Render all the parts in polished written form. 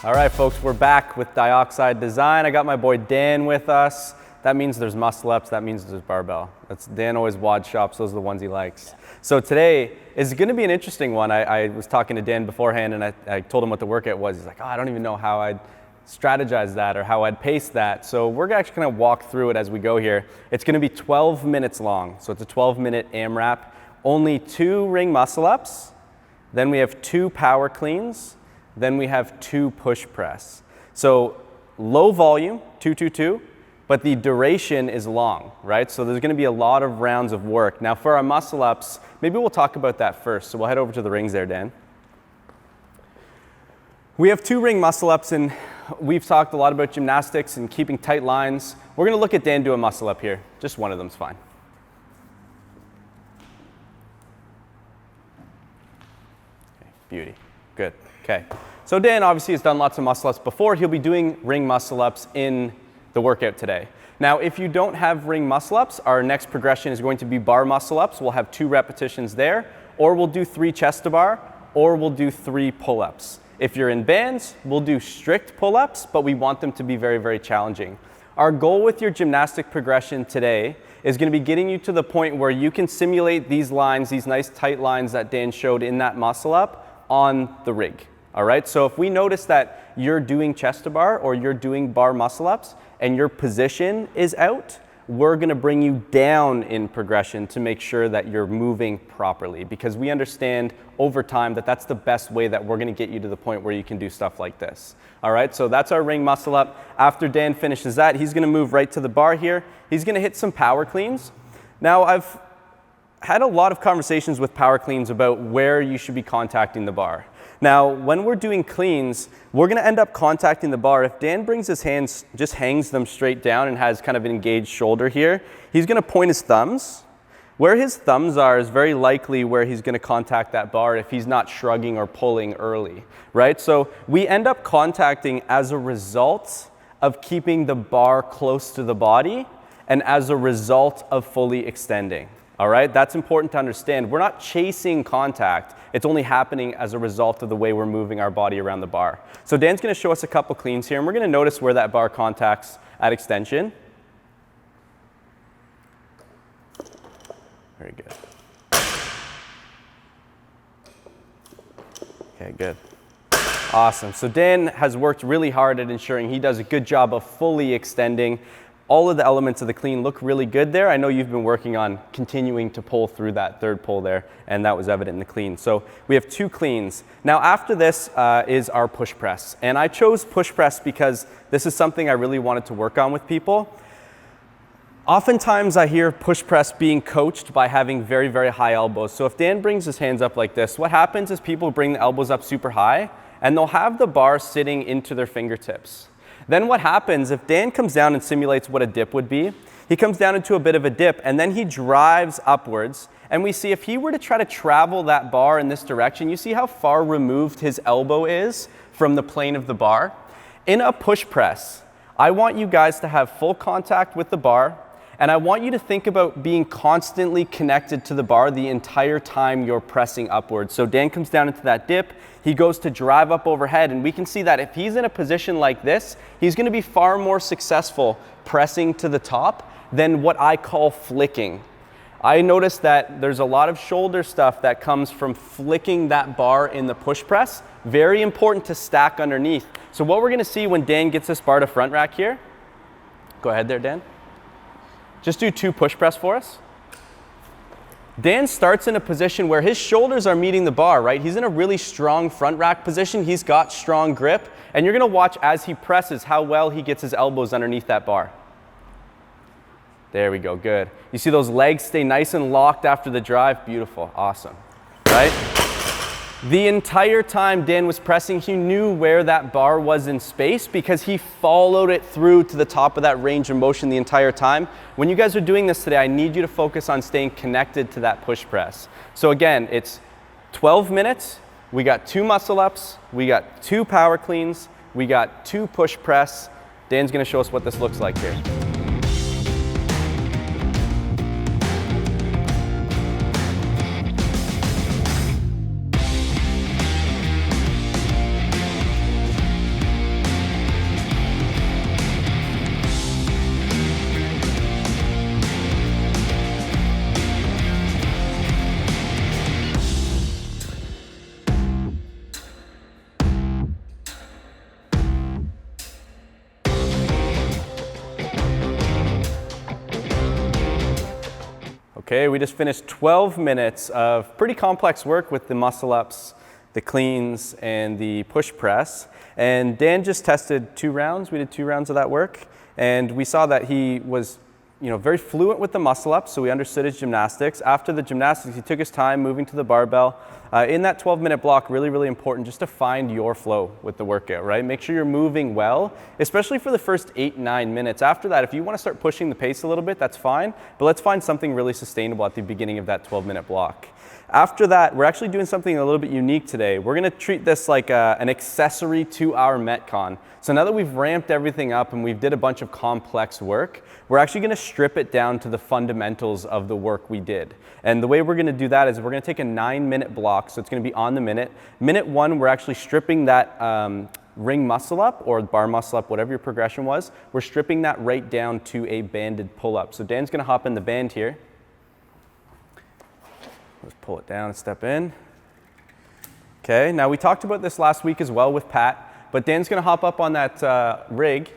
All right, folks, we're back with Dioxide Design. I got my boy Dan with us. That means there's muscle ups, that means there's barbell. Dan always WOD shops, those are the ones he likes. So today is gonna be an interesting one. I was talking to Dan beforehand and I told him what the workout was. He's like, oh, I don't even know how I'd strategize that or how I'd pace that. So we're actually gonna walk through it as we go here. It's gonna be 12 minutes long. So it's a 12-minute AMRAP. Only 2 ring muscle ups. Then we have 2 power cleans. Then we have 2 push press. So low volume, 2, 2, 2, but the duration is long, right? So there's gonna be a lot of rounds of work. Now for our muscle ups, maybe we'll talk about that first. So we'll head over to the rings there, Dan. We have 2 ring muscle ups, and we've talked a lot about gymnastics and keeping tight lines. We're gonna look at Dan do a muscle up here. Just one of them's fine. Okay, beauty, good. Okay, so Dan obviously has done lots of muscle ups before. He'll be doing ring muscle ups in the workout today. Now, if you don't have ring muscle ups, our next progression is going to be bar muscle ups. We'll have 2 repetitions there, or we'll do 3 chest to bar, or we'll do 3 pull-ups. If you're in bands, we'll do strict pull-ups, but we want them to be very, very challenging. Our goal with your gymnastic progression today is going to be getting you to the point where you can simulate these lines, these nice tight lines that Dan showed in that muscle up on the rig. All right, so if we notice that you're doing chest to bar or you're doing bar muscle ups and your position is out, we're gonna bring you down in progression to make sure that you're moving properly, because we understand over time that that's the best way that we're gonna get you to the point where you can do stuff like this. All right, so that's our ring muscle up. After Dan finishes that, he's gonna move right to the bar here. He's gonna hit some power cleans. Now, I've had a lot of conversations with power cleans about where you should be contacting the bar. Now, when we're doing cleans, we're gonna end up contacting the bar. If Dan brings his hands, just hangs them straight down and has kind of an engaged shoulder here, he's gonna point his thumbs. Where his thumbs are is very likely where he's gonna contact that bar if he's not shrugging or pulling early, right? So we end up contacting as a result of keeping the bar close to the body and as a result of fully extending. All right, that's important to understand. We're not chasing contact. It's only happening as a result of the way we're moving our body around the bar. So Dan's gonna show us a couple cleans here, and we're gonna notice where that bar contacts at extension. Very good. Okay, good. Awesome. So Dan has worked really hard at ensuring he does a good job of fully extending. All of the elements of the clean look really good there. I know you've been working on continuing to pull through that third pull there, and that was evident in the clean. So we have 2 cleans. Now after this is our push press. And I chose push press because this is something I really wanted to work on with people. Oftentimes I hear push press being coached by having very, very high elbows. So if Dan brings his hands up like this, what happens is people bring the elbows up super high, and they'll have the bar sitting into their fingertips. Then what happens, if Dan comes down and simulates what a dip would be, he comes down into a bit of a dip and then he drives upwards, and we see if he were to try to travel that bar in this direction, you see how far removed his elbow is from the plane of the bar? In a push press, I want you guys to have full contact with the bar, and I want you to think about being constantly connected to the bar the entire time you're pressing upwards. So Dan comes down into that dip, he goes to drive up overhead, and we can see that if he's in a position like this, he's gonna be far more successful pressing to the top than what I call flicking. I noticed that there's a lot of shoulder stuff that comes from flicking that bar in the push press. Very important to stack underneath. So what we're gonna see when Dan gets this bar to front rack here, go ahead there, Dan. Just do 2 push press for us. Dan starts in a position where his shoulders are meeting the bar, right? He's in a really strong front rack position. He's got strong grip, and you're gonna watch as he presses how well he gets his elbows underneath that bar. There we go, good. You see those legs stay nice and locked after the drive? Beautiful, awesome, right? The entire time Dan was pressing, he knew where that bar was in space because he followed it through to the top of that range of motion the entire time. When you guys are doing this today, I need you to focus on staying connected to that push press. So again, it's 12 minutes, we got 2 muscle ups, we got 2 power cleans, we got 2 push press. Dan's gonna show us what this looks like here. Okay, we just finished 12 minutes of pretty complex work with the muscle ups, the cleans, and the push press. And Dan just tested 2 rounds. We did 2 rounds of that work, and we saw that he was very fluent with the muscle ups, so we understood his gymnastics. After the gymnastics, he took his time moving to the barbell. In that 12-minute block, really, really important just to find your flow with the workout, right? Make sure you're moving well, especially for the first 8-9 minutes. After that, if you want to start pushing the pace a little bit, that's fine, but let's find something really sustainable at the beginning of that 12-minute block. After that, we're actually doing something a little bit unique today. We're going to treat this like an accessory to our Metcon. So now that we've ramped everything up and we've did a bunch of complex work, we're actually going to strip it down to the fundamentals of the work we did. And the way we're going to do that is we're going to take a 9-minute block, so it's going to be on the minute. Minute 1, we're actually stripping that ring muscle up or bar muscle up, whatever your progression was. We're stripping that right down to a banded pull-up. So Dan's going to hop in the band here. Let's pull it down and step in. Okay, now we talked about this last week as well with Pat, but Dan's going to hop up on that rig,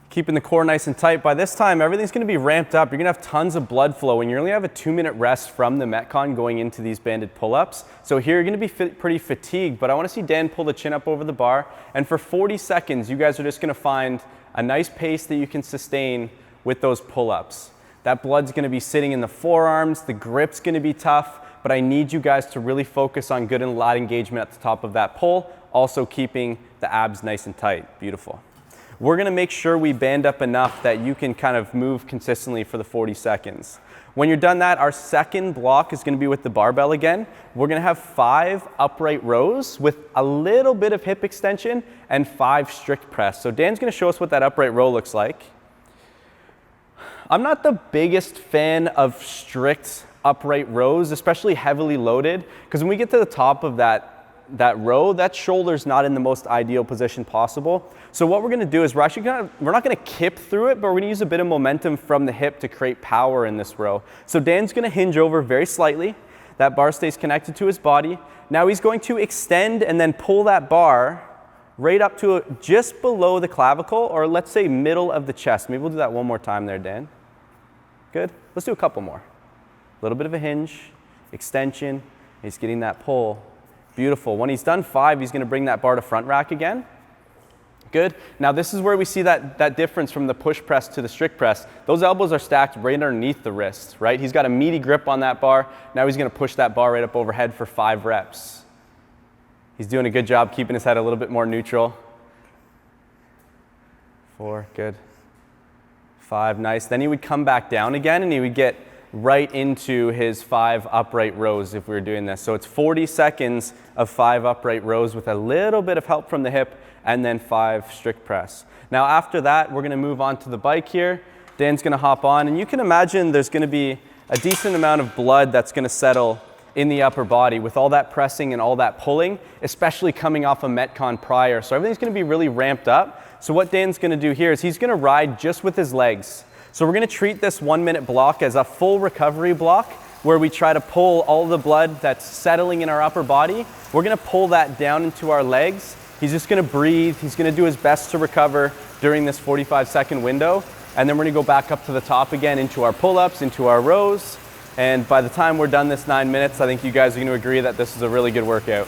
keeping the core nice and tight. By this time, everything's going to be ramped up. You're going to have tons of blood flow, and you only have a 2-minute rest from the Metcon going into these banded pull-ups. So here you're going to be pretty fatigued, but I want to see Dan pull the chin up over the bar, and for 40 seconds, you guys are just going to find a nice pace that you can sustain with those pull-ups. That blood's going to be sitting in the forearms, the grip's going to be tough, but I need you guys to really focus on good and lat engagement at the top of that pull, also keeping the abs nice and tight. Beautiful. We're going to make sure we band up enough that you can kind of move consistently for the 40 seconds. When you're done that, our second block is going to be with the barbell again. We're going to have 5 upright rows with a little bit of hip extension and 5 strict press. So Dan's going to show us what that upright row looks like. I'm not the biggest fan of strict upright rows, especially heavily loaded, because when we get to the top of that row, that shoulder's not in the most ideal position possible. So what we're going to do is we're not going to kip through it, but we're going to use a bit of momentum from the hip to create power in this row. So Dan's going to hinge over very slightly. That bar stays connected to his body. Now he's going to extend and then pull that bar right up to just below the clavicle, or let's say middle of the chest. Maybe we'll do that one more time there, Dan. Good? Let's do a couple more. A little bit of a hinge, extension. He's getting that pull. Beautiful. When he's done 5, he's going to bring that bar to front rack again. Good. Now this is where we see that difference from the push press to the strict press. Those elbows are stacked right underneath the wrist, right? He's got a meaty grip on that bar. Now he's going to push that bar right up overhead for 5 reps. He's doing a good job keeping his head a little bit more neutral. 4, good. 5, nice. Then he would come back down again and he would get right into his 5 upright rows if we were doing this. So it's 40 seconds of 5 upright rows with a little bit of help from the hip and then 5 strict press. Now after that, we're going to move on to the bike here. Dan's going to hop on, and you can imagine there's going to be a decent amount of blood that's going to settle in the upper body with all that pressing and all that pulling, especially coming off a Metcon prior. So everything's going to be really ramped up. So what Dan's going to do here is he's going to ride just with his legs. So we're going to treat this 1-minute block as a full recovery block where we try to pull all the blood that's settling in our upper body. We're going to pull that down into our legs. He's just going to breathe. He's going to do his best to recover during this 45-second window. And then we're going to go back up to the top again into our pull-ups, into our rows. And by the time we're done this 9 minutes, I think you guys are going to agree that this is a really good workout.